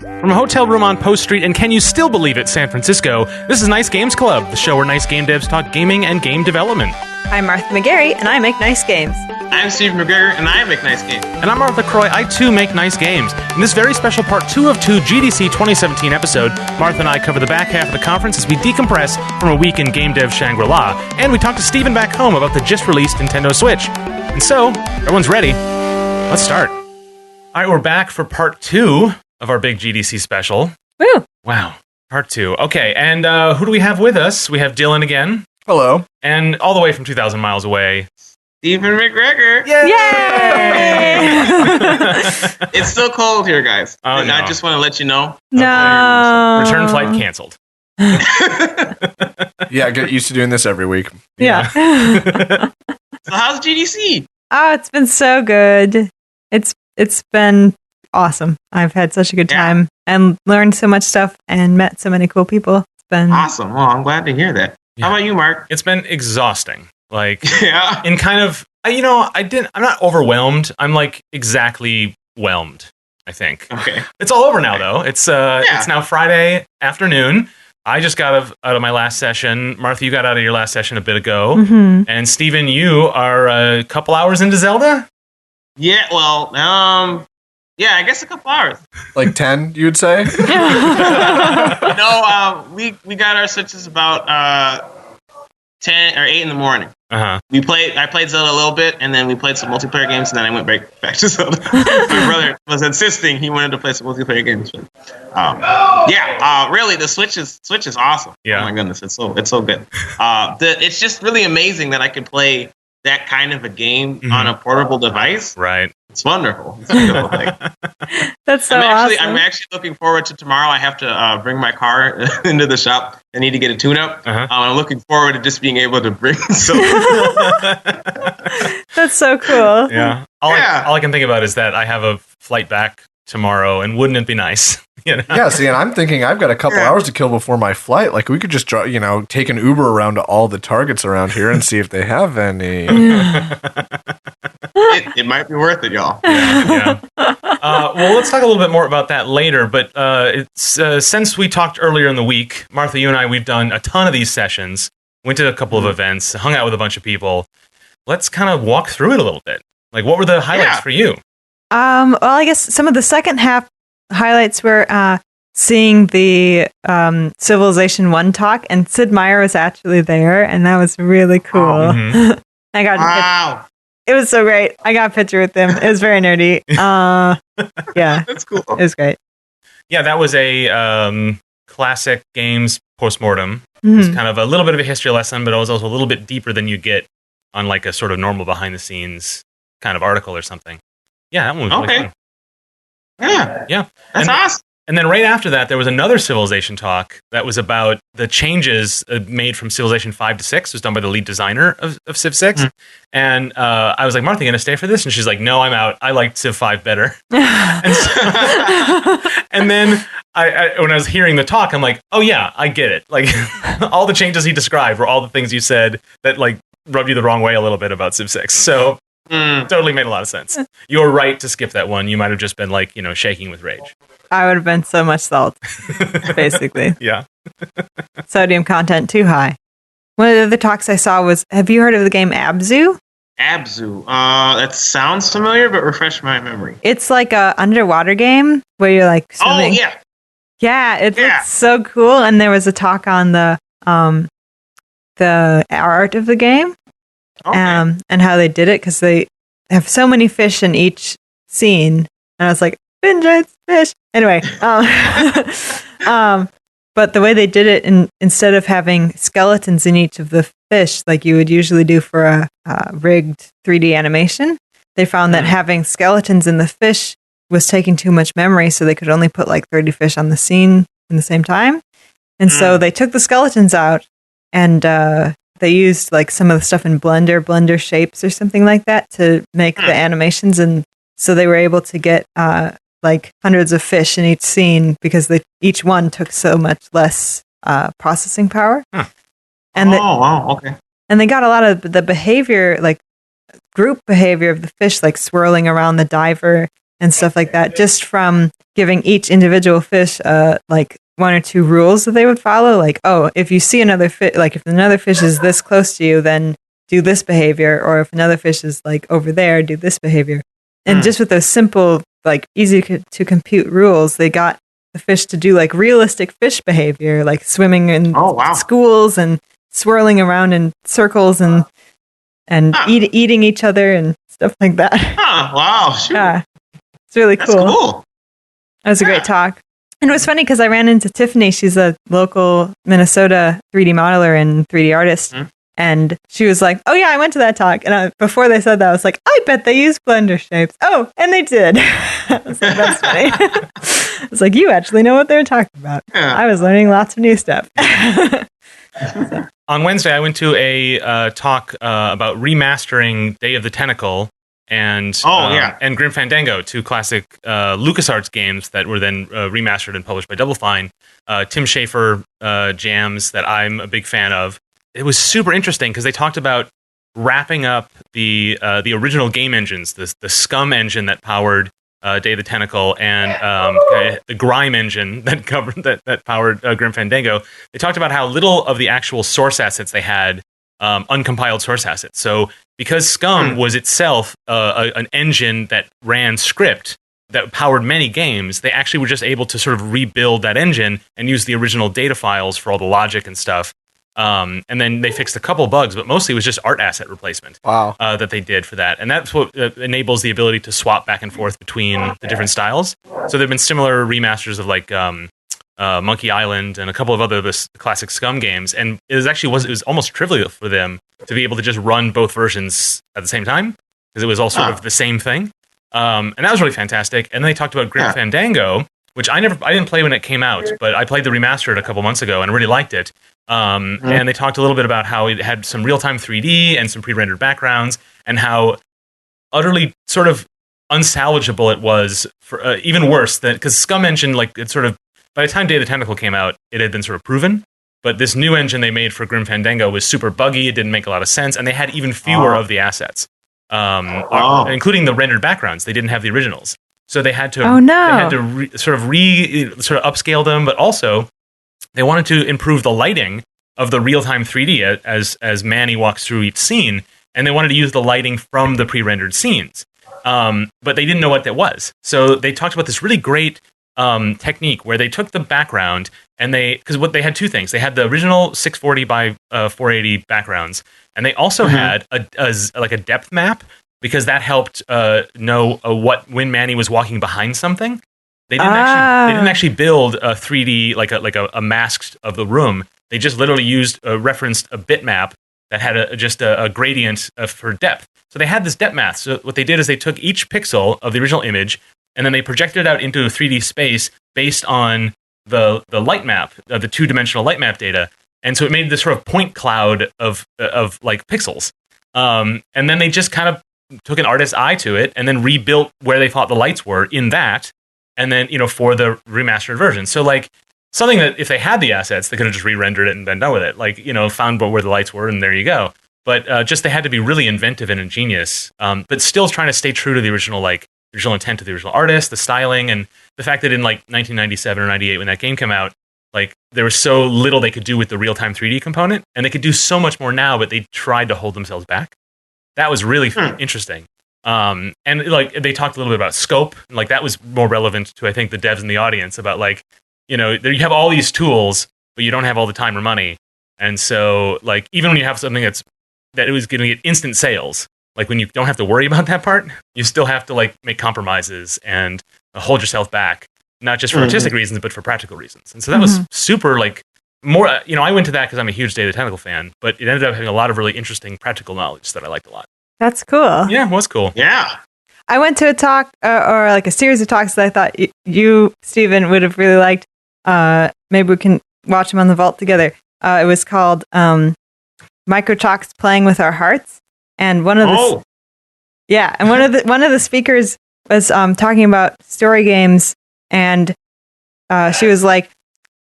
From a hotel room on Post Street and can you still believe it, San Francisco, this is Nice Games Club, the show where nice game devs talk gaming and game development. I'm Martha McGarry, and I make nice games. I'm Steve McGregor, and I make nice games. And I'm Martha Croy, I too make nice games. In this very special part 2 of 2 GDC 2017 episode, Martha and I cover the back half of the conference as we decompress from a week in game dev Shangri-La, and we talk to Steven back home about the just-released Nintendo Switch. And so, everyone's ready. Let's start. All right, we're back for part 2 of our big GDC special. Woo! Wow, part 2. Okay, and who do we have with us? We have Dylan again. Hello. And all the way from 2,000 miles away, Stephen McGregor. Yay! It's still cold here, guys. Oh, and no. I just want to let you know. No. Return flight canceled. Yeah, get used to doing this every week. Yeah. So how's GDC? Oh, it's been so good. It's been awesome. I've had such a good time and learned so much stuff and met so many cool people. It's been Awesome. Well, I'm glad to hear that. Yeah. How about you, Mark? It's been exhausting. Like, Yeah. in kind of, I'm not overwhelmed. I'm like exactly whelmed, I think. Okay. It's all over now, though. It's now Friday afternoon. I just got out of my last session. Martha, you got out of your last session a bit ago. Mhm. And Steven, you are a couple hours into Zelda? Yeah, well, yeah, I guess a couple hours. Like 10, you would say? No, we got our switches about 10 or 8 in the morning. Uh-huh. I played Zelda a little bit, and then we played some multiplayer games, and then I went back to Zelda. My brother was insisting he wanted to play some multiplayer games. But, really, the Switch is awesome. Yeah. Oh my goodness, it's so good. It's just really amazing that I can play that kind of a game on a portable device. Right. It's wonderful. It's a beautiful thing. That's so I'm awesome. actually looking forward to tomorrow. I have to bring my car into the shop. I need to get a tune-up. Uh-huh. I'm looking forward to just being able to bring some. That's so cool. Yeah. All I can think about is that I have a flight back tomorrow, and wouldn't it be nice? You know? Yeah, see, and I'm thinking I've got a couple hours to kill before my flight. Like, we could just, take an Uber around to all the Targets around here and see if they have any. It might be worth it, y'all. Yeah. Well, let's talk a little bit more about that later. But since we talked earlier in the week, Martha, you and I, we've done a ton of these sessions, went to a couple of events, hung out with a bunch of people. Let's kind of walk through it a little bit. Like, what were the highlights for you? Well, I guess some of the second half highlights were seeing the Civilization 1 talk, and Sid Meier was actually there, and that was really cool. Mm-hmm. I got Wow. it was so great. I got a picture with him. It was very nerdy. Yeah, That's cool. it was great. Yeah, that was a classic games postmortem. Mhm. It's kind of a little bit of a history lesson, but it was also a little bit deeper than you get on like a sort of normal behind-the-scenes kind of article or something. Yeah, that one was really fun. Yeah. And- That's awesome. And then right after that, there was another Civilization talk that was about the changes made from Civilization 5 to 6. It was done by the lead designer of Civ 6. And I was like, Martha, you going to stay for this? And she's like, no, I'm out. I like Civ 5 better. And then I when I was hearing the talk, I'm like, oh yeah, I get it. Like all the changes he described were all the things you said that like rubbed you the wrong way a little bit about Civ 6. So totally made a lot of sense. You were right to skip that one. You might have just been like, shaking with rage. I would have been so much salt, basically. Yeah. Sodium content too high. One of the other talks I saw was, have you heard of the game Abzu? Abzu. That sounds familiar, but refresh my memory. It's like a underwater game where you're like swimming. Oh, yeah. Yeah, it looks so cool. And there was a talk on the art of the game and how they did it, because they have so many fish in each scene. And I was like, vengeance, fish. Anyway, but the way they did it, instead of having skeletons in each of the fish, like you would usually do for a rigged 3D animation, they found that having skeletons in the fish was taking too much memory, so they could only put like 30 fish on the scene in the same time. And so they took the skeletons out, and they used like some of the stuff in Blender shapes or something like that to make the animations. And so they were able to get like hundreds of fish in each scene because each one took so much less processing power. And wow, okay. And they got a lot of the behavior, like group behavior of the fish, like swirling around the diver and stuff like that, just from giving each individual fish like 1 or 2 rules that they would follow. Like, oh, if you see another fish, like if another fish is this close to you, then do this behavior, or if another fish is like over there, do this behavior. And just with those simple, like easy to compute rules, they got the fish to do like realistic fish behavior, like swimming in schools and swirling around in circles and eating each other and stuff like that. Wow. Sure. Yeah, it's really cool. That's cool. That was a great talk. And it was funny because I ran into Tiffany. She's a local Minnesota 3D modeler and 3D artist. And she was like, oh, yeah, I went to that talk. And before they said that, I was like, I bet they use Blender shapes. Oh, and they did. I was like, that's funny. I was like, you actually know what they're talking about. Yeah. I was learning lots of new stuff. On Wednesday, I went to a talk about remastering Day of the Tentacle and Grim Fandango, 2 classic LucasArts games that were then remastered and published by Double Fine. Tim Schafer jams that I'm a big fan of. It was super interesting because they talked about wrapping up the original game engines, the Scum engine that powered Day of the Tentacle, and the Grime engine that powered Grim Fandango. They talked about how little of the actual source assets they had, uncompiled source assets. So because Scum was itself an engine that ran script that powered many games, they actually were just able to sort of rebuild that engine and use the original data files for all the logic and stuff. And then they fixed a couple bugs, but mostly it was just art asset replacement. Wow. That they did for that. And that's what enables the ability to swap back and forth between the different styles. So there have been similar remasters of like Monkey Island and a couple of other classic Scum games. And it was almost trivial for them to be able to just run both versions at the same time because it was all sort of the same thing. And that was really fantastic. And then they talked about Grim Fandango, which I didn't play when it came out, but I played the remastered a couple months ago and really liked it. And they talked a little bit about how it had some real-time 3D and some pre-rendered backgrounds, and how utterly sort of unsalvageable it was. For even worse, because Scum engine, like it sort of by the time Day of the Tentacle came out, it had been sort of proven. But this new engine they made for Grim Fandango was super buggy. It didn't make a lot of sense, and they had even fewer of the assets, including the rendered backgrounds. They didn't have the originals, so they had to. They had to sort of upscale them, but also they wanted to improve the lighting of the real-time 3D as Manny walks through each scene, and they wanted to use the lighting from the pre-rendered scenes. But they didn't know what that was. So they talked about this really great technique where they took the background and because what they had 2 things. They had the original 640 by 480 backgrounds, and they also had a depth map, because that helped know when Manny was walking behind something. They didn't actually build a 3D like a mask of the room. They just literally referenced a bitmap that had just a gradient for depth. So they had this depth map. So what they did is they took each pixel of the original image and then they projected it out into a 3D space based on the light map, the 2-dimensional light map data. And so it made this sort of point cloud of like pixels. And then they just kind of took an artist's eye to it and then rebuilt where they thought the lights were in that. And then, for the remastered version. So, like, something that if they had the assets, they could have just re-rendered it and been done with it. Like, found where the lights were, and there you go. But just they had to be really inventive and ingenious, but still trying to stay true to the original intent of the original artist, the styling, and the fact that in, like, 1997 or 98, when that game came out, like, there was so little they could do with the real-time 3D component, and they could do so much more now, but they tried to hold themselves back. That was really interesting. And like they talked a little bit about scope, like that was more relevant to I think the devs in the audience about like you have all these tools but you don't have all the time or money, and so like even when you have something that it was going to get instant sales, like when you don't have to worry about that part, you still have to like make compromises and hold yourself back, not just for artistic reasons but for practical reasons. And so that was super like more I went to that because I'm a huge Day of the Tentacle fan, but it ended up having a lot of really interesting practical knowledge that I liked a lot. That's cool. Yeah, it was cool. Yeah. I went to a talk or like a series of talks that I thought you, Stephen, would have really liked. Maybe we can watch them on the vault together. It was called Micro Talks Playing with Our Hearts. And one of the one of the speakers was talking about story games, and she was like,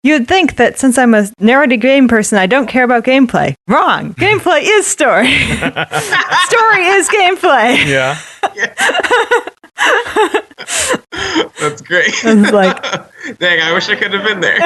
you would think that since I'm a narrative game person, I don't care about gameplay. Wrong. Gameplay is story. Story is gameplay. Yeah. That's great. It's like, dang, I wish I could have been there.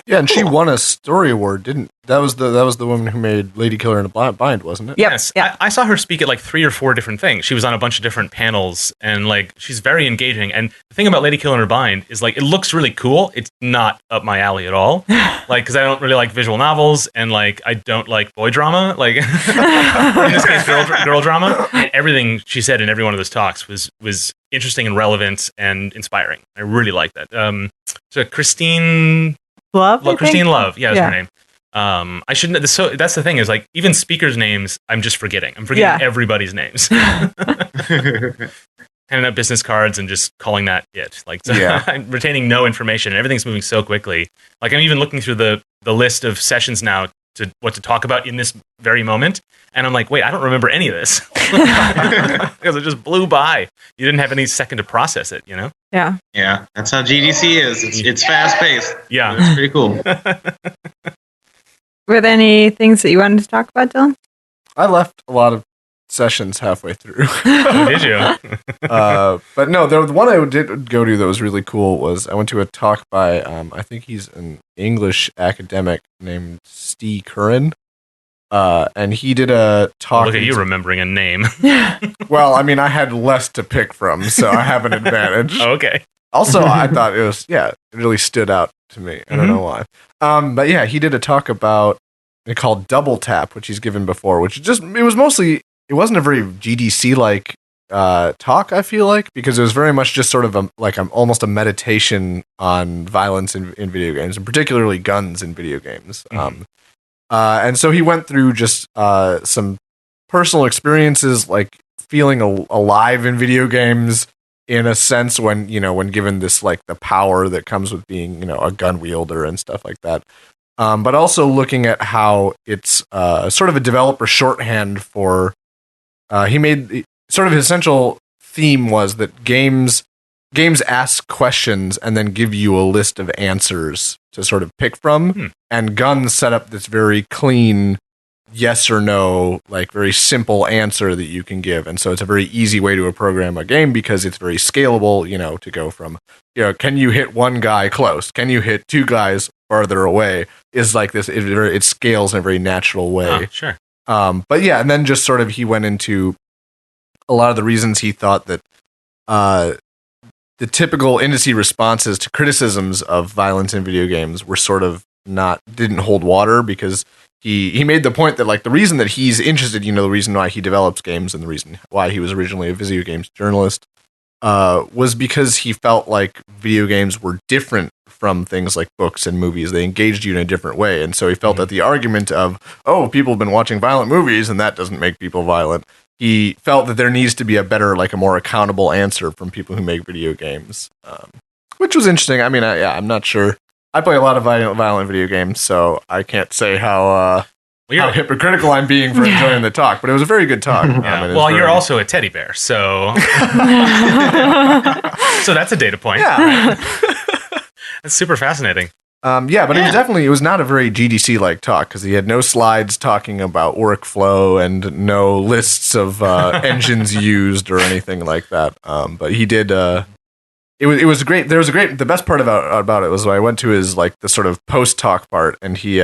Yeah, and she won a story award, didn't? That was the woman who made Lady Killer in a Bind, wasn't it? Yep. Yes, Yeah. I saw her speak at like 3 or 4 different things. She was on a bunch of different panels, and like she's very engaging. And the thing about Lady Killer in a Bind is like it looks really cool. It's not up my alley at all. Like because I don't really like visual novels, and like I don't like boy drama. Like in this case, girl drama. And everything she said in every one of those talks was interesting and relevant and inspiring. I really like that. So Christine Love? I think? Christine Love, yeah, is Yeah. her name. I shouldn't. So that's the thing is like even speakers' names, I'm just forgetting. I'm forgetting everybody's names. Handing out business cards and just calling that it. Like so I'm retaining no information. And everything's moving so quickly. Like I'm even looking through the list of sessions now to what to talk about in this very moment, and I'm like, wait, I don't remember any of this because it just blew by. You didn't have any second to process it, you know? Yeah. Yeah, that's how GDC is. It's fast paced. Yeah, It's pretty cool. Were there any things that you wanted to talk about, Dylan? I left a lot of sessions halfway through. Oh, did you? But no, the one I did go to that was really cool was I went to a talk by I think he's an English academic named Steve Curran, and he did a talk. Look at you remembering a name. Well, I mean, I had less to pick from, so I have an advantage. Oh, okay. Also, I thought it really stood out to me. I don't know why. But yeah, he did a talk about it called Double Tap, which he's given before, which it wasn't a very GDC like talk, I feel like, because it was very much just sort of almost a meditation on violence in video games, and particularly guns in video games. And so he went through just some personal experiences, like feeling alive in video games in a sense when given this like the power that comes with being a gun wielder and stuff like that. But also looking at how it's sort of a developer shorthand for. He made sort of his central theme was that games ask questions and then give you a list of answers to sort of pick from, and guns set up this very clean yes or no, like very simple answer that you can give, and so it's a very easy way to program a game because it's very scalable. To go from can you hit one guy close? Can you hit 2 guys farther away? Is like this. It scales in a very natural way. Oh, sure. But yeah, and then just sort of he went into a lot of the reasons he thought that the typical industry responses to criticisms of violence in video games were sort of didn't hold water, because he made the point that like the reason that he's interested, the reason why he develops games and the reason why he was originally a video games journalist was because he felt like video games were different from things like books and movies. They engaged you in a different way. And so he felt that the argument of, people have been watching violent movies and that doesn't make people violent. He felt that there needs to be a better, like a more accountable answer from people who make video games, which was interesting. I mean, I'm not sure. I play a lot of violent video games, so I can't say how hypocritical I'm being for enjoying the talk, but it was a very good talk. Well, you're also a teddy bear, so so that's a data point. Yeah. That's super fascinating. But it was not a very GDC-like talk, because he had no slides talking about workflow and no lists of engines used or anything like that. But he did. It was great. The best part about it was when I went to his like the sort of post-talk part, and he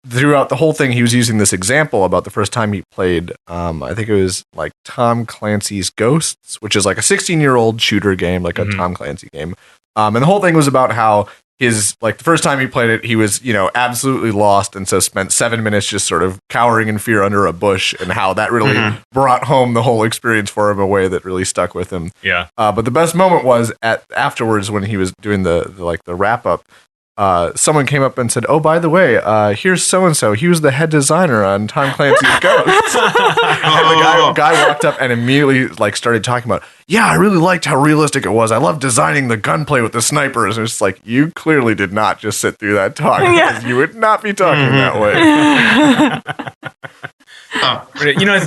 throughout the whole thing he was using this example about the first time he played. I think it was like Tom Clancy's Ghosts, which is like a 16-year-old shooter game, like a Tom Clancy game. And the whole thing was about how the first time he played it, he was, absolutely lost, and so spent 7 minutes just sort of cowering in fear under a bush, and how that really brought home the whole experience for him in a way that really stuck with him. Yeah. But the best moment was afterwards when he was doing the wrap up. Someone came up and said, "Oh, by the way, here's so and so. He was the head designer on Tom Clancy's Ghosts." And the guy walked up and immediately started talking about, "Yeah, I really liked how realistic it was. I love designing the gunplay with the snipers." And it's like, you clearly did not just sit through that talk, because you would not be talking that way.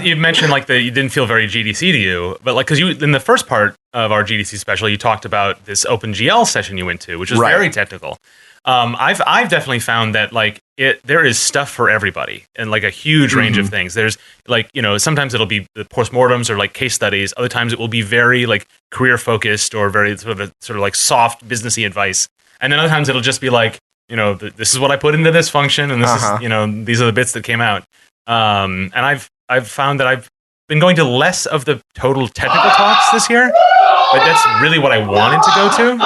You mentioned you didn't feel very GDC to you, but because you in the first part of our GDC special, you talked about this OpenGL session you went to, which was very technical. I've definitely found that like there is stuff for everybody and like a huge range of things. There's like, sometimes it'll be the postmortems or like case studies. Other times it will be very like career focused or very sort of like soft businessy advice. And then other times it'll just be like, this is what I put into this function, and this is, these are the bits that came out. And I've found that I've been going to less of the total technical talks this year, but that's really what I wanted to go to.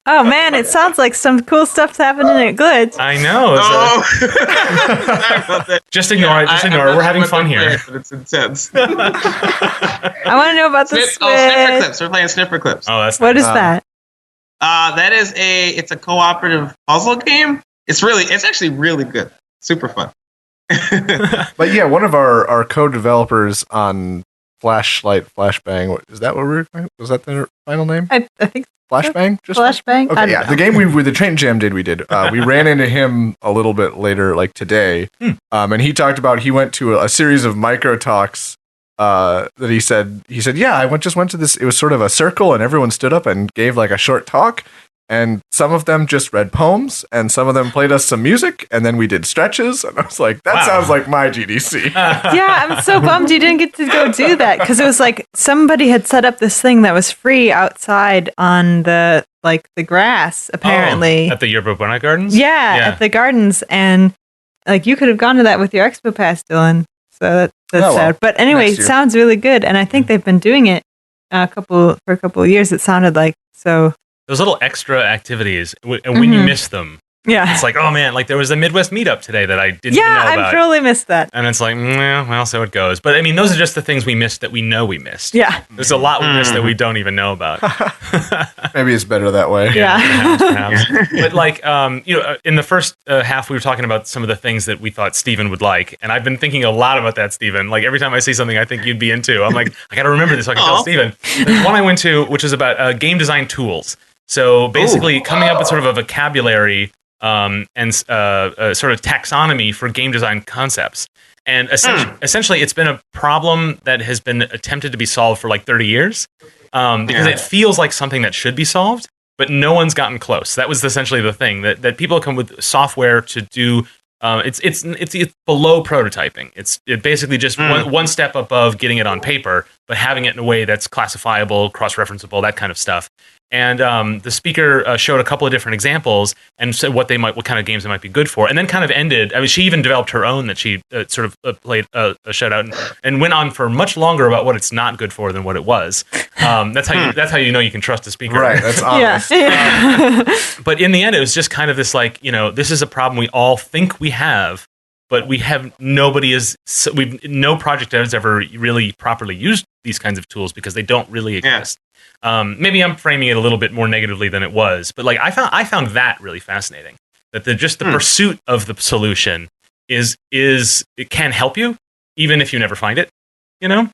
Oh man, it sounds like some cool stuff's happening at Glitch. I know. Sorry about that. Just ignore it. Just ignore it. We're having fun here. But it's intense. I want to know about the Switch. Sniffer Clips. We're playing Sniffer Clips. Oh, that's what is that? That is it's a cooperative puzzle game. It's actually really good. Super fun. But yeah, one of our co-developers on Flashbang, is that what we were talking? Was that their final name? I think Flashbang? Just Flashbang? Okay, yeah. The game the Train Jam we did. We ran into him a little bit later, like today. And he talked about he went to a series of micro talks that he said, yeah, I just went to this, it was sort of a circle and everyone stood up and gave like a short talk. And some of them just read poems, and some of them played us some music, and then we did stretches. And I was like, that sounds like my GDC. Yeah, I'm so bummed you didn't get to go do that, because it was like somebody had set up this thing that was free outside on the grass, apparently. At the Yerba Buena Gardens? Yeah, at the gardens. And like you could have gone to that with your Expo Pass, Dylan. So that's sad. But anyway, it sounds really good. And I think they've been doing it for a couple of years, it sounded like. So those little extra activities, and when you miss them, it's like, oh man, like there was a Midwest meetup today that I didn't even know about. Yeah, I totally missed that. And it's like, well, so it goes. But I mean, those are just the things we missed that we know we missed. Yeah. There's a lot we missed that we don't even know about. Maybe it's better that way. Yeah. Perhaps. But like, in the first half, we were talking about some of the things that we thought Steven would like. And I've been thinking a lot about that, Steven. Like every time I see something I think you'd be into, I'm like, I got to remember this so I can tell Steven. There's one I went to, which is about game design tools. So basically coming up with sort of a vocabulary and sort of taxonomy for game design concepts. And essentially, it's been a problem that has been attempted to be solved for like 30 years because it feels like something that should be solved, but no one's gotten close. That was essentially the thing, that people come with software to do. It's below prototyping. It's basically just one step above getting it on paper, but having it in a way that's classifiable, cross-referenceable, that kind of stuff. And the speaker showed a couple of different examples and said what kind of games they might be good for, and then kind of ended. I mean, she even developed her own that she sort of played a shutout and went on for much longer about what it's not good for than what it was. That's how you know you can trust a speaker, right? That's honest. But in the end, it was just kind of this like, this is a problem we all think we have, but we have no project has ever really properly used these kinds of tools because they don't really exist. Maybe I'm framing it a little bit more negatively than it was, but like I found that really fascinating. That the pursuit of the solution is it can help you even if you never find it, Yeah.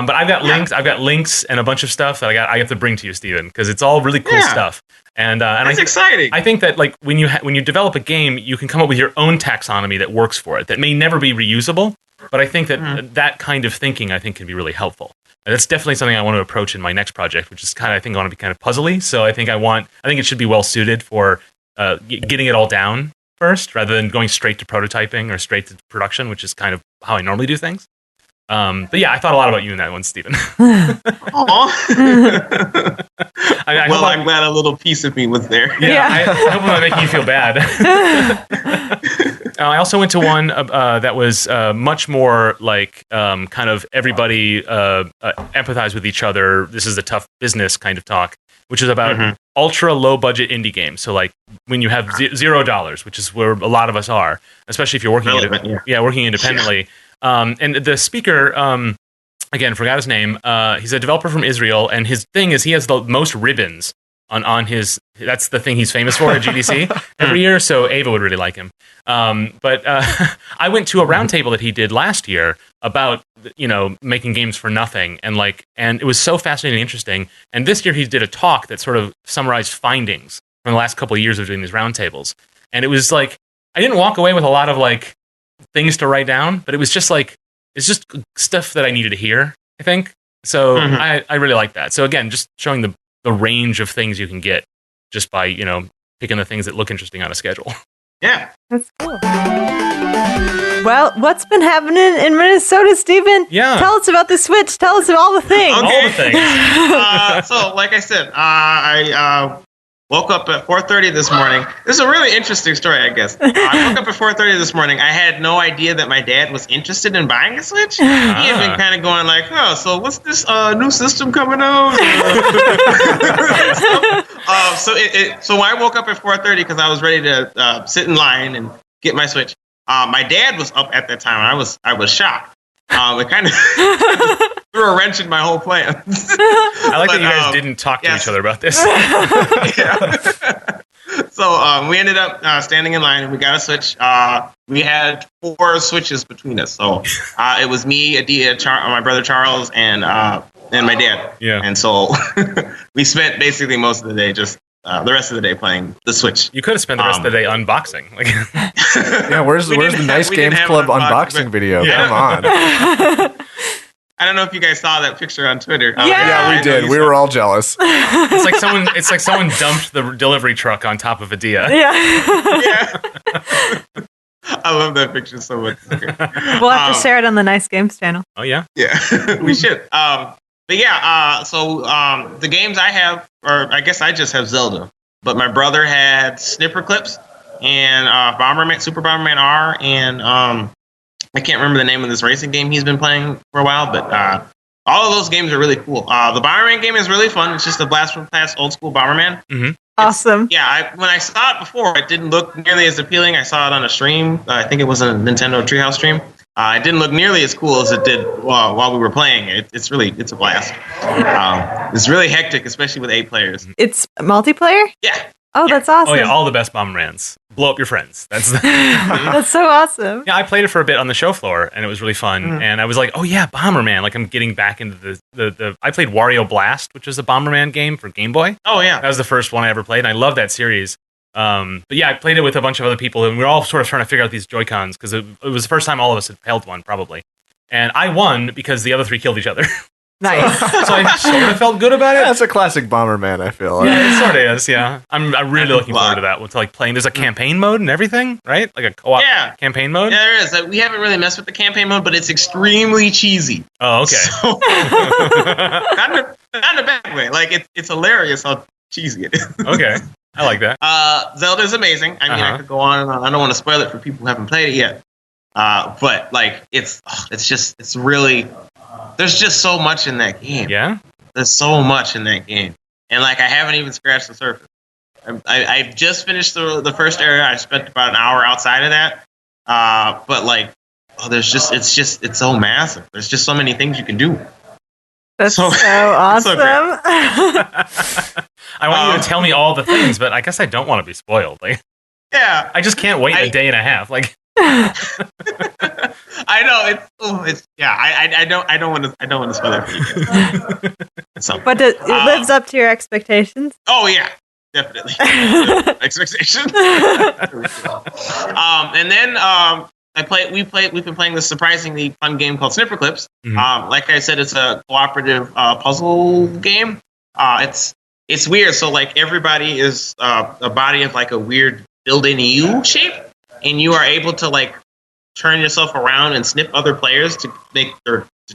But I've got links and a bunch of stuff that I have to bring to you, Steven, because it's all really cool stuff. And it's exciting. I think that like when you develop a game, you can come up with your own taxonomy that works for it. That may never be reusable, but I think that that kind of thinking can be really helpful. And that's definitely something I want to approach in my next project, which is I want to be kind of puzzly. So I think it should be well suited for getting it all down first, rather than going straight to prototyping or straight to production, which is kind of how I normally do things. But yeah, I thought a lot about you in that one, Steven. I'm glad a little piece of me was there. Yeah. I hope I'm not making you feel bad. I also went to one that was much more like kind of everybody empathize with each other. This is a tough business kind of talk, which is about ultra low budget indie games. So like when you have $0, which is where a lot of us are, especially if you're working working independently. And the speaker, again, forgot his name. He's a developer from Israel, and his thing is he has the most ribbons on his. That's the thing he's famous for at GDC every year. So Ava would really like him. But I went to a roundtable that he did last year about making games for nothing, and it was so fascinating and interesting. And this year he did a talk that sort of summarized findings from the last couple of years of doing these roundtables. And it was like I didn't walk away with a lot of things to write down, but it was just it's just stuff that I needed to hear, I think. So I really like that. So again, just showing the range of things you can get just by, picking the things that look interesting on a schedule. Yeah. That's cool. Well, what's been happening in Minnesota, Stephen? Yeah. Tell us about the Switch. Tell us all the things. Okay. All the things. So, like I said, I woke up at 4:30 this morning. This is a really interesting story, I guess. I woke up at 4:30 this morning. I had no idea that my dad was interested in buying a Switch. He had been kind of going like, "Oh, so what's this new system coming out?" So when I woke up at 4:30 because I was ready to sit in line and get my Switch, my dad was up at that time. And I was shocked. It kind of threw a wrench in my whole plan. I like that you guys didn't talk to each other about this. So we ended up standing in line and we got a Switch. We had 4 Switches between us. So it was me, Adia, my brother Charles, and my dad. Yeah. And so we spent basically most of the day just the rest of the day playing the Switch. You could have spent the rest of the day unboxing. Like, Yeah, where's the Nice Games Club unboxing video? Yeah. Come on. I don't know if you guys saw that picture on Twitter. Yeah, we did. We were all jealous. it's like someone dumped the delivery truck on top of a Dia. Yeah. Yeah. I love that picture so much. We'll have to share it on the Nice Games channel. Oh yeah. Yeah, we should. But yeah, so the games I have, or I guess I just have Zelda, but my brother had Snipper Clips and Super Bomberman R, and I can't remember the name of this racing game he's been playing for a while, but all of those games are really cool. The Bomberman game is really fun. It's just a blast from the past old school Bomberman. Mm-hmm. Awesome. When I saw it before, it didn't look nearly as appealing. I saw it on a stream. I think it was a Nintendo Treehouse stream. It didn't look nearly as cool as it did while we were playing it. It's a blast. It's really hectic, especially with 8 players. It's multiplayer? Yeah. Oh, that's awesome. Oh yeah, all the best Bombermans. Blow up your friends. That's That's so awesome. Yeah, I played it for a bit on the show floor, and it was really fun. And I was like, oh yeah, Bomberman. Like I'm getting back into the I played Wario Blast, which is a Bomberman game for Game Boy. Oh yeah. That was the first one I ever played, and I love that series. But yeah, I played it with a bunch of other people, and we were all sort of trying to figure out these Joy-Cons, because it was the first time all of us had held one, probably. And I won because the other 3 killed each other. Nice. So I sort of felt good about it. That's a classic Bomberman, I feel like. Yeah, it sort of is, yeah. I'm really looking forward to that. To like playing. There's a campaign mode and everything, right? Like a co-op campaign mode? Yeah, there is. We haven't really messed with the campaign mode, but it's extremely cheesy. Oh, okay. So, not in a bad way. Like, it's hilarious how cheesy it is. Okay. I like that. Zelda is amazing. I mean, I could go on and on. I don't want to spoil it for people who haven't played it yet. But, like, it's really... There's just so much in that game. Yeah? There's so much in that game. And, like, I haven't even scratched the surface. I've just finished the first area. I spent about an hour outside of that. But, like, it's so massive. There's just so many things you can do. That's so awesome. I want you to tell me all the things, but I guess I don't want to be spoiled. Like, yeah. I just can't wait a day and a half. Like, I know I don't want to spoil it for you guys. So, but it lives up to your expectations. Oh yeah, definitely. Expectations. And then we've been playing this surprisingly fun game called Snipper Clips. Mm-hmm. Like I said, it's a cooperative puzzle game. It's weird. So like everybody is a body of like a weird built-in U shape, and you are able to like turn yourself around and snip other players to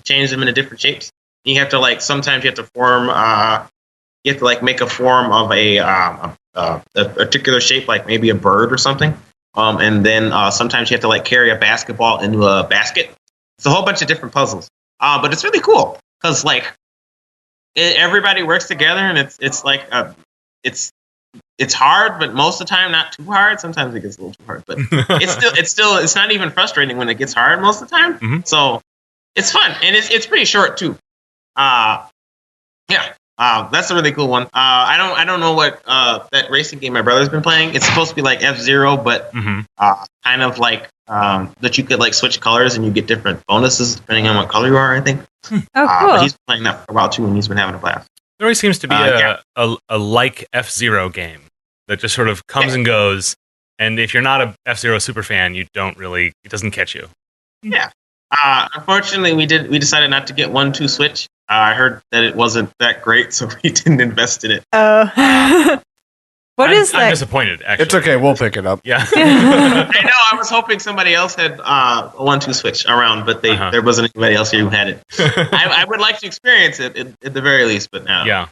change them into different shapes. You have to like sometimes you have to form you have to like make a form of a particular shape, like maybe a bird or something. And then sometimes you have to like carry a basketball into a basket. It's a whole bunch of different puzzles. But it's really cool because like everybody works together, and it's like it's hard, but most of the time not too hard. Sometimes it gets a little too hard, but it's not even frustrating when it gets hard most of the time. Mm-hmm. So it's fun, and it's pretty short too. That's a really cool one. I don't know what that racing game my brother's been playing. It's supposed to be like F-Zero, but kind of like that you could like switch colors and you get different bonuses depending on what color you are, I think. Oh, cool. But he's been playing that for a while too, and he's been having a blast. There always seems to be a like F-Zero game that just sort of comes and goes, and if you're not a F-Zero super fan, it doesn't catch you. Yeah. Unfortunately, we decided not to get 1-2 Switch. I heard that it wasn't that great, so we didn't invest in it. Oh. I'm that? disappointed, actually. It's okay. We'll pick it up. Yeah. I know. I was hoping somebody else had a 1-2 switch around, but there wasn't anybody else here who had it. I would like to experience it at the very least, but no. Yeah.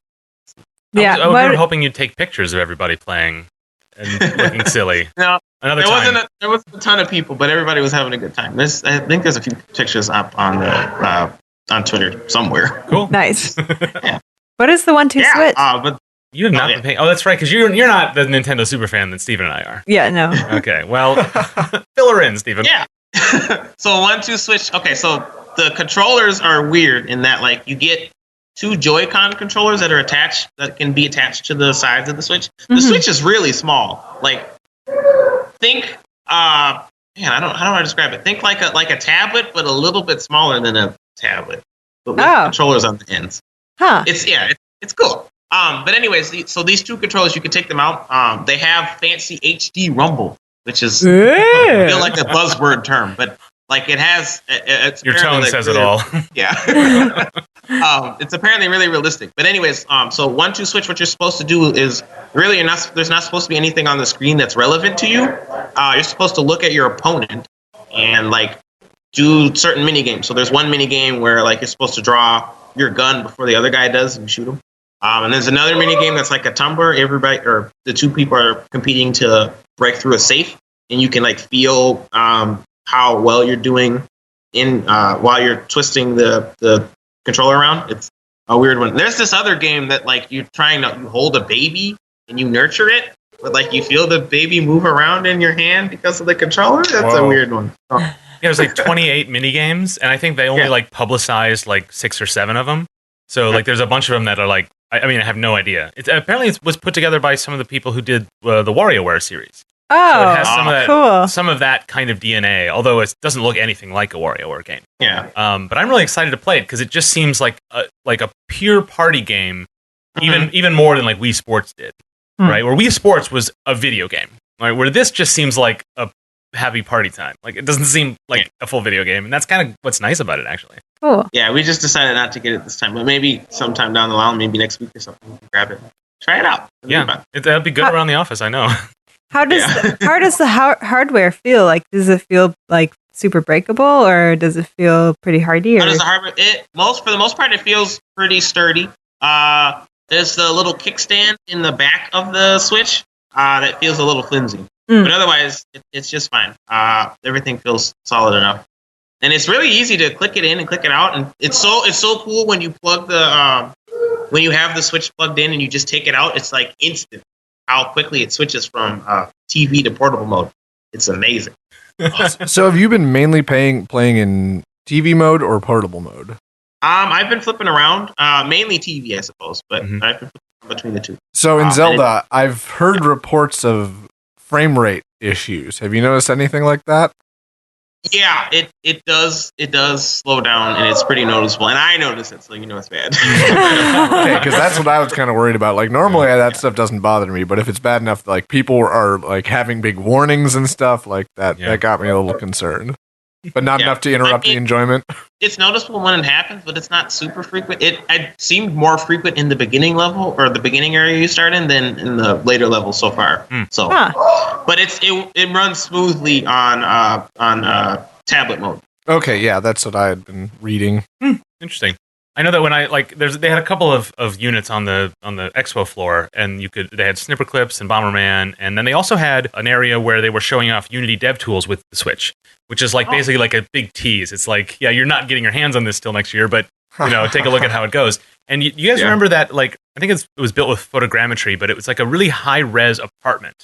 Yeah. I was hoping you'd take pictures of everybody playing and looking silly. No. Another there time. wasn't a ton of people, but everybody was having a good time. I think there's a few pictures up on the on Twitter somewhere. Cool. Nice. Yeah. What is the 1-2 switch? But You have not been paying. Oh, that's right, because you're not the Nintendo super fan that Steven and I are. Yeah, no. Okay, well, fill her in, Steven. yeah. So 1-2 switch. Okay, so the controllers are weird in that like you get 2 Joy-Con controllers that can be attached to the sides of the Switch. The Switch is really small. Like think I don't know how do I describe it? Think like a tablet, but a little bit smaller than a tablet. But with controllers on the ends. Huh. It's cool. But anyways, so these 2 controllers, you can take them out. They have fancy HD rumble, which is I feel like a buzzword term, but like it has. It's your tone like says really, it all. Yeah. It's apparently really realistic. But anyways, so 1-2 switch, what you're supposed to do is really there's not supposed to be anything on the screen that's relevant to you. You're supposed to look at your opponent and like do certain mini games. So there's one mini game where like you're supposed to draw your gun before the other guy does and shoot him. And there's another mini game that's like a tumbler. Everybody or the 2 people are competing to break through a safe, and you can like feel how well you're doing in while you're twisting the controller around. It's a weird one. There's this other game that like you hold a baby and you nurture it, but like you feel the baby move around in your hand because of the controller. That's a weird one. Yeah, there's like 28 mini games, and I think they only like publicized like 6 or 7 of them. So like there's a bunch of them that are like I mean I have no idea. Apparently it was put together by some of the people who did the WarioWare series. Oh, so it has cool. Some of that kind of DNA, although it doesn't look anything like a WarioWare game. Yeah. But I'm really excited to play it because it just seems like a pure party game, even more than like Wii Sports did, right? Where Wii Sports was a video game, right? Where this just seems like a happy party time. Like it doesn't seem like a full video game, and that's kind of what's nice about it, actually. Cool. Yeah, we just decided not to get it this time, but maybe sometime down the line, maybe next week or something, we can grab it, try it out. That'd be good around the office. I know. How does the hardware feel? Like, does it feel like super breakable, or does it feel pretty hardy? How does the hardware? For the most part, it feels pretty sturdy. There's the little kickstand in the back of the Switch that feels a little flimsy, but otherwise, it's just fine. Everything feels solid enough, and it's really easy to click it in and click it out. And it's so cool when you plug when you have the Switch plugged in and you just take it out. It's like instant how quickly it switches from TV to portable mode. It's amazing. So have you been mainly playing in TV mode or portable mode? I've been flipping around, mainly TV, I suppose, but I've been flipping between the 2. So in Zelda, I've heard reports of frame rate issues. Have you noticed anything like that? Yeah, it does slow down, and it's pretty noticeable. And I notice it, so you know it's bad. Okay, because that's what I was kind of worried about. Like normally that stuff doesn't bother me, but if it's bad enough, like people are like having big warnings and stuff like that, that got me a little concerned. But not enough to interrupt the enjoyment. It's noticeable when it happens, but it's not super frequent. It seemed more frequent in the beginning level or the beginning area you start in than in the later levels so far. So, but it runs smoothly on tablet mode. Okay, yeah, that's what I had been reading. Interesting. I know that when they had a couple of units on the expo floor, and they had snipper clips and Bomberman, and then they also had an area where they were showing off Unity dev tools with the Switch, which is like basically like a big tease. It's like, yeah, you're not getting your hands on this till next year, but take a look at how it goes. And you guys remember that? Like, I think it was built with photogrammetry, but it was like a really high res apartment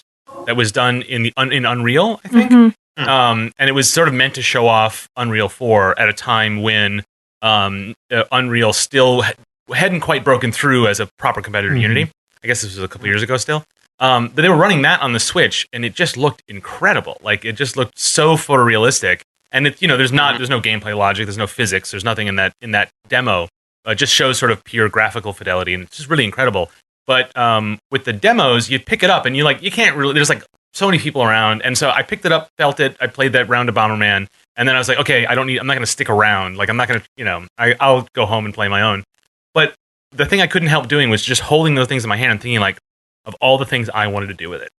that was done in Unreal, I think. And it was sort of meant to show off Unreal 4 at a time when Unreal still hadn't quite broken through as a proper competitor to Unity. I guess this was a couple years ago still. But they were running that on the Switch, and it just looked incredible. Like, it just looked so photorealistic. And there's no gameplay logic, there's no physics, there's nothing in that demo. It just shows sort of pure graphical fidelity, and it's just really incredible. But with the demos, you pick it up, and you can't really. There's like so many people around, and so I picked it up, felt it. I played that round of Bomberman. And then I was like, okay, I'm not going to stick around. Like, I'm not going to, I'll go home and play my own. But the thing I couldn't help doing was just holding those things in my hand and thinking, like, of all the things I wanted to do with it.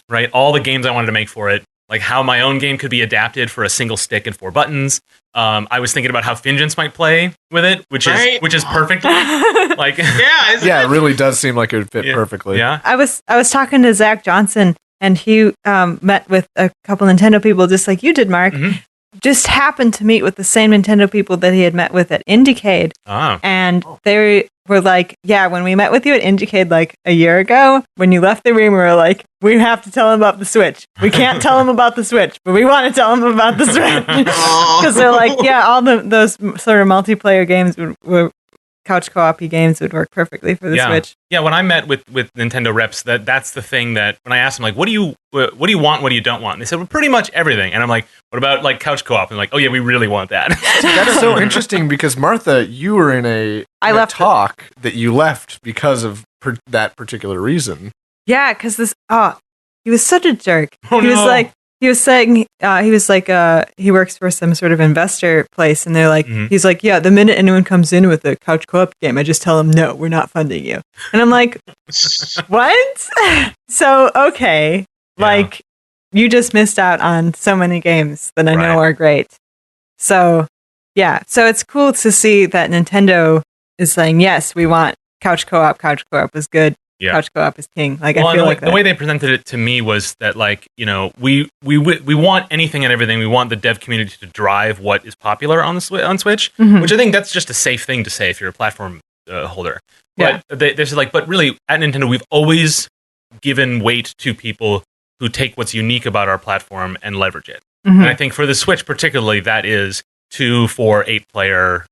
Right, all the games I wanted to make for it, like how my own game could be adapted for a single stick and 4 buttons. I was thinking about how Fingens might play with it, which is perfect. Like, it really does seem like it would fit perfectly. Yeah, I was talking to Zach Johnson, and he met with a couple Nintendo people, just like you did, Mark. Mm-hmm. Just happened to meet with the same Nintendo people that he had met with at Indiecade, and they were like, "Yeah, when we met with you at Indiecade like a year ago, when you left the room, we were like, we have to tell him about the Switch. We can't tell him about the Switch, but we want to tell him about the Switch because they're like, yeah, all those sort of multiplayer games were couch co-op-y games would work perfectly for the Switch." Yeah, when I met with Nintendo reps, that's the thing that when I asked them, like, what do you want, what do you don't want? And they said, well, pretty much everything. And I'm like, what about like couch co-op? And like, oh yeah, we really want that. That's so interesting because Martha, you were in a talk that you left because of that particular reason. Yeah, because he was such a jerk. Oh, he was like, he was saying, he works for some sort of investor place, and they're like, he's like, yeah, the minute anyone comes in with a couch co-op game, I just tell them, no, we're not funding you. And I'm like, what? So, okay, like, you just missed out on so many games that I know are great. So, yeah, so it's cool to see that Nintendo is saying, yes, we want couch co-op. Couch co-op is good. Yeah. Couch co-op is king. Like, well, I feel like the way they presented it to me was that, like, you know, we want anything and everything. We want the dev community to drive what is popular on Switch, which I think that's just a safe thing to say if you're a platform holder. But there's like, but really at Nintendo, we've always given weight to people who take what's unique about our platform and leverage it. And I think for the Switch particularly, that is 2, 4, 8 player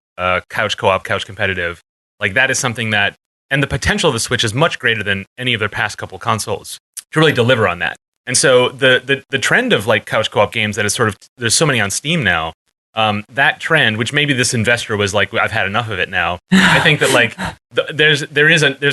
couch co-op, couch competitive. Like, that is something that. And the potential of the Switch is much greater than any of their past couple consoles to really deliver on that. And so the trend of like couch co-op games that is sort of, there's so many on Steam now, that trend, which maybe this investor was like, I've had enough of it now. I think that like there's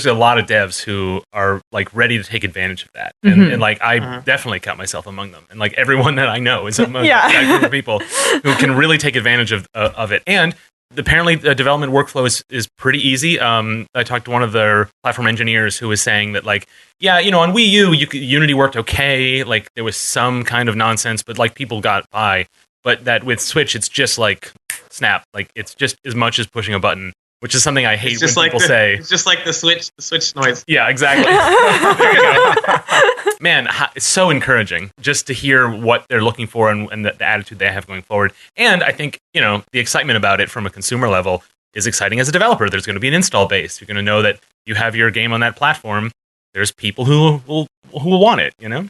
a lot of devs who are like ready to take advantage of that. And like I definitely count myself among them. And like everyone that I know is among that group of people who can really take advantage of it. And apparently, the development workflow is pretty easy. I talked to one of their platform engineers who was saying that, like, yeah, you know, on Wii U, Unity worked okay. Like, there was some kind of nonsense, but like people got by. But that with Switch, it's just like snap. Like, it's just as much as pushing a button, which is something I hate when people say. It's just like the Switch noise. Yeah, exactly. There you go. Man, it's so encouraging just to hear what they're looking for and the attitude they have going forward. And I think, you know, the excitement about it from a consumer level is exciting as a developer. There's going to be an install base. You're going to know that you have your game on that platform. There's people who will want it, you know?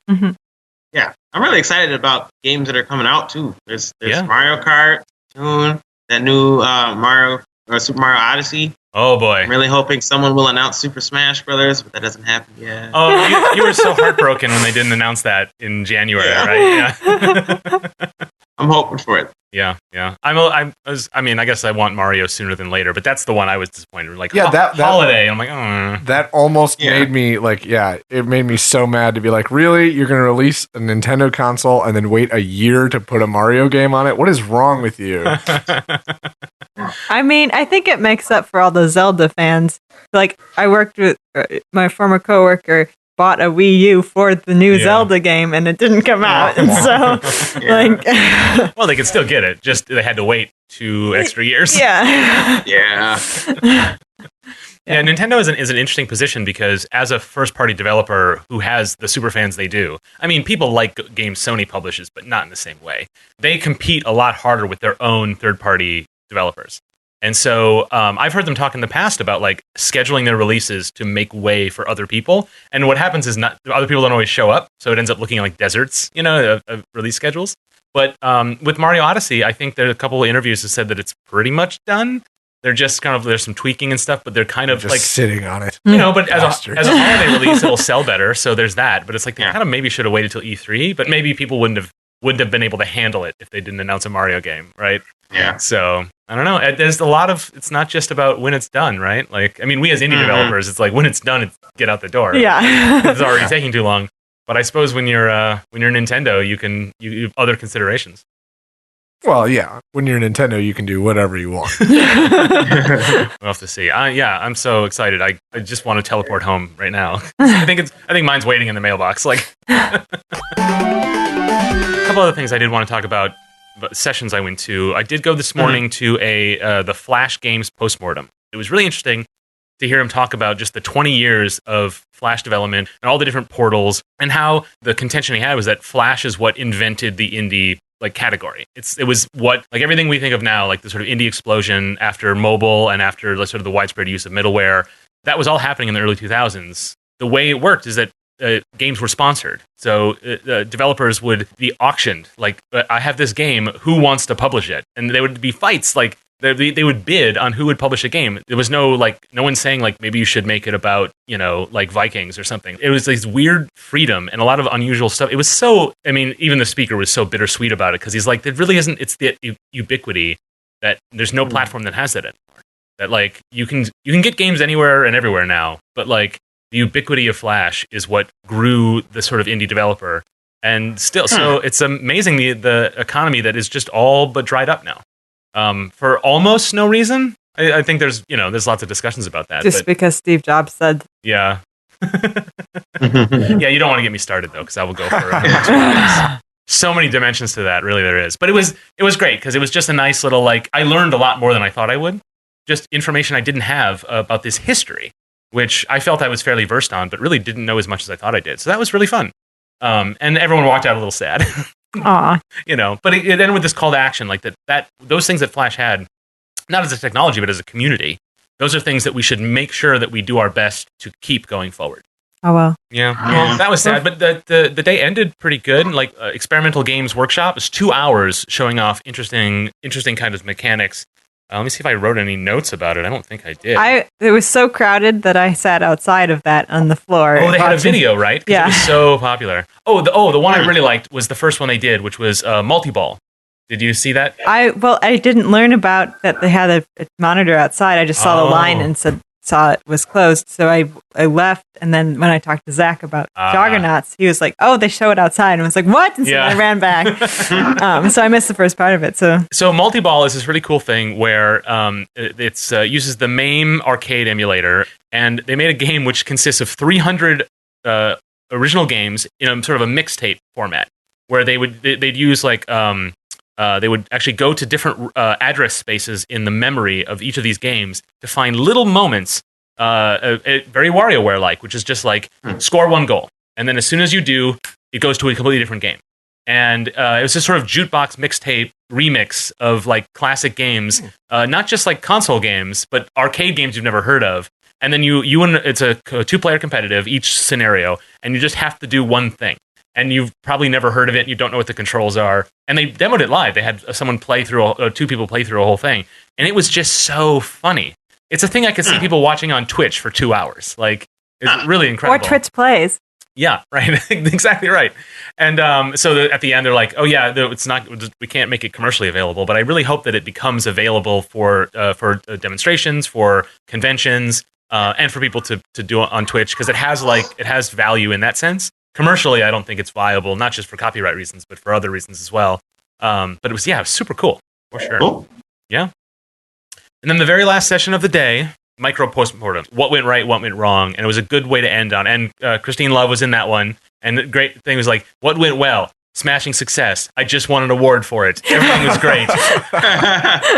Yeah, I'm really excited about games that are coming out, too. There's Mario Kart, soon, that new Super Mario Odyssey. Oh boy! I'm really hoping someone will announce Super Smash Brothers, but that doesn't happen yet. Oh, you were so heartbroken when they didn't announce that in January, right? Yeah. I'm hoping for it. Yeah. I mean, I guess I want Mario sooner than later, but that's the one I was disappointed. Like, that holiday. I'm like, oh. That almost made me like, it made me so mad to be like, really, you're going to release a Nintendo console and then wait a year to put a Mario game on it? What is wrong with you? I mean, I think it makes up for all the Zelda fans. Like, I worked with my former coworker. Bought a Wii U for the new Zelda game, and it didn't come out. And so, like, well, they could still get it. Just they had to wait 2 extra years. Yeah. Yeah, Nintendo is an interesting position because as a first-party developer who has the super fans they do, I mean, people like games Sony publishes, but not in the same way. They compete a lot harder with their own third-party developers. And so I've heard them talk in the past about like scheduling their releases to make way for other people. And what happens is other people don't always show up, so it ends up looking like deserts, you know, of release schedules. But with Mario Odyssey, I think there are a couple of interviews that said that it's pretty much done. They're just kind of, there's some tweaking and stuff, but they're kind of just like sitting on it. You know, but as a holiday release, it'll sell better. So there's that. But it's like they kind of maybe should have waited till E3, but maybe people wouldn't have been able to handle it if they didn't announce a Mario game, right? Yeah. So I don't know. There's a lot of. It's not just about when it's done, right? Like, I mean, we as indie developers, it's like when it's done, it's get out the door. Yeah. It's already taking too long. But I suppose when you're Nintendo, you have other considerations. Well, yeah. When you're Nintendo, you can do whatever you want. We'll have to see. Yeah, I'm so excited. I just want to teleport home right now. I think mine's waiting in the mailbox. Like, a couple other things I did want to talk about. Sessions I went to. I did go this morning to the Flash games Postmortem. It was really interesting to hear him talk about just the 20 years of Flash development and all the different portals, and how the contention he had was that Flash is what invented the indie category. It was what, like, everything we think of now, like the sort of indie explosion after mobile and after the sort of the widespread use of middleware, that was all happening in the early 2000s. The way it worked is that games were sponsored. So developers would be auctioned. Like, I have this game, who wants to publish it? And there would be fights, like, they would bid on who would publish a game. There was no one saying, like, maybe you should make it about, like Vikings or something. It was this weird freedom and a lot of unusual stuff. It was so, I mean, even the speaker was so bittersweet about it, because he's like, there really isn't, it's the ubiquity that there's no platform that has that anymore. That, like, you can get games anywhere and everywhere now, but, like, the ubiquity of Flash is what grew the sort of indie developer. And still, so it's amazing the economy that is just all but dried up now. For almost no reason. I think there's lots of discussions about that. Just because Steve Jobs said. Yeah. Yeah, you don't want to get me started, though, because I will go for so many dimensions to that. Really, there is. But it was great, because it was just a nice little, like, I learned a lot more than I thought I would. Just information I didn't have about this history, which I felt I was fairly versed on, but really didn't know as much as I thought I did. So that was really fun. And everyone walked out a little sad. Aw. But it ended with this call to action, like that those things that Flash had, not as a technology, but as a community, those are things that we should make sure that we do our best to keep going forward. Oh, well. Yeah. Well, that was sad, but the day ended pretty good. Like, Experimental Games Workshop was 2 hours showing off interesting kind of mechanics. Let me see if I wrote any notes about it. I don't think I did. It was so crowded that I sat outside of that on the floor. Oh, they had a video, right? Yeah. It was so popular. The one I really liked was the first one they did, which was multi-ball. Did you see that? I didn't learn about that they had a monitor outside. I just saw the line and saw it was closed. So I left, and then when I talked to Zach about Juggernauts, he was like, "Oh, they show it outside," and I was like, "What?" And so I ran back. So I missed the first part of it. So multi-ball is this really cool thing where it uses the MAME arcade emulator, and they made a game which consists of 300 original games in a sort of a mixtape format, where they'd use like they would actually go to different address spaces in the memory of each of these games to find little moments, very WarioWare-like, which is just like, score one goal. And then as soon as you do, it goes to a completely different game. And it was this sort of jukebox mixtape remix of, like, classic games, not just like console games, but arcade games you've never heard of. And then it's a two-player competitive, each scenario, and you just have to do one thing. And you've probably never heard of it, and you don't know what the controls are. And they demoed it live. They had someone two people play through a whole thing. And it was just so funny. It's a thing I could see people watching on Twitch for 2 hours. Like, it's really incredible. Or Twitch plays. Yeah, right. Exactly right. And at the end, they're like, "Oh yeah, we can't make it commercially available, but I really hope that it becomes available for demonstrations, for conventions, and for people to do it on Twitch, because it has value in that sense. Commercially, I don't think it's viable, not just for copyright reasons, but for other reasons as well. But it was super cool, for sure. Cool. Yeah. And then the very last session of the day, Micro-Postmortem. What went right, what went wrong, and it was a good way to end on. And Christine Love was in that one, and the great thing was, like, what went well? Smashing success. I just won an award for it. Everything was great.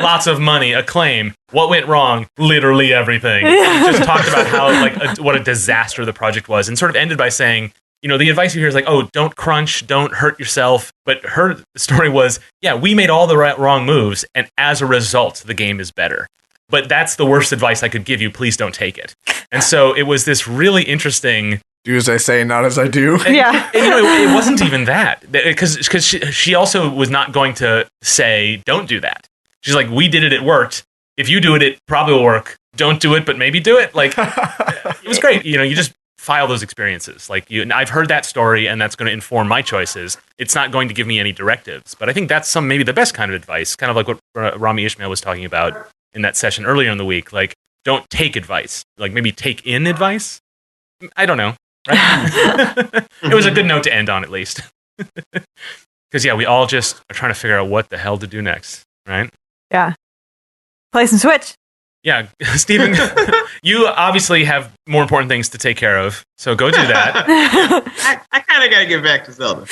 Lots of money, acclaim. What went wrong? Literally everything. Just talked about how, what a disaster the project was, and sort of ended by saying, the advice you hear is like, oh, don't crunch, don't hurt yourself. But her story was, yeah, we made all the wrong moves, and as a result, the game is better. But that's the worst advice I could give you. Please don't take it. And so it was this really interesting... Do as I say, not as I do. Yeah. It wasn't even that. Because she also was not going to say, don't do that. She's like, we did it, it worked. If you do it, it probably will work. Don't do it, but maybe do it. Like, it was great. You just file those experiences. Like, I've heard that story, and that's going to inform my choices. It's not going to give me any directives. But I think that's maybe the best kind of advice, kind of like what Rami Ishmael was talking about in that session earlier in the week. Like, don't take advice. Like, maybe take in advice? I don't know. Right? It was a good note to end on, at least. Because, yeah, we all just are trying to figure out what the hell to do next, right? Yeah. Play some Switch. Yeah, Stephen, you obviously have more important things to take care of, so go do that. I kind of got to get back to Zelda.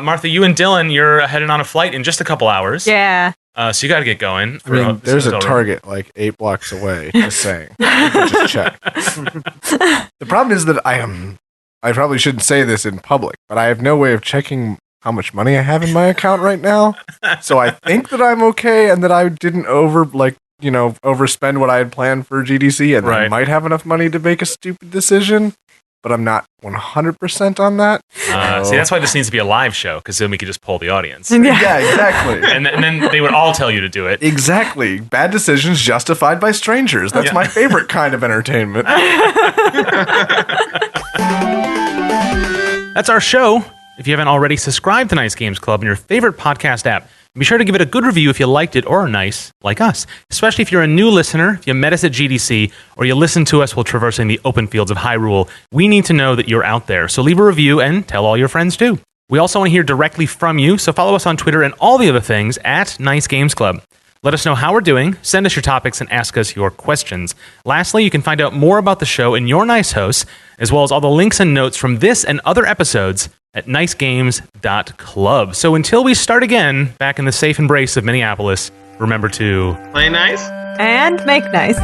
Martha, you and Dylan, you're heading on a flight in just a couple hours. Yeah. So you got to get going. I mean, there's a Target like 8 blocks away. Just saying. You can just check. The problem is that I probably shouldn't say this in public, but I have no way of checking how much money I have in my account right now. So I think that I'm okay and that I didn't overspend what I had planned for GDC and I might have enough money to make a stupid decision, but I'm not 100% on that. See, that's why this needs to be a live show, because then we could just poll the audience. Yeah, exactly. and then they would all tell you to do it. Exactly. Bad decisions justified by strangers. That's my favorite kind of entertainment. That's our show. If you haven't already, subscribe to Nice Games Club in your favorite podcast app. Be sure to give it a good review if you liked it or are nice, like us. Especially if you're a new listener, if you met us at GDC, or you listen to us while traversing the open fields of Hyrule. We need to know that you're out there. So leave a review and tell all your friends too. We also want to hear directly from you, so follow us on Twitter and all the other things at Nice Games Club. Let us know how we're doing, send us your topics, and ask us your questions. Lastly, you can find out more about the show and your nice hosts, as well as all the links and notes from this and other episodes at nicegames.club. So until we start again, back in the safe embrace of Minneapolis, remember to Play nice and make nice.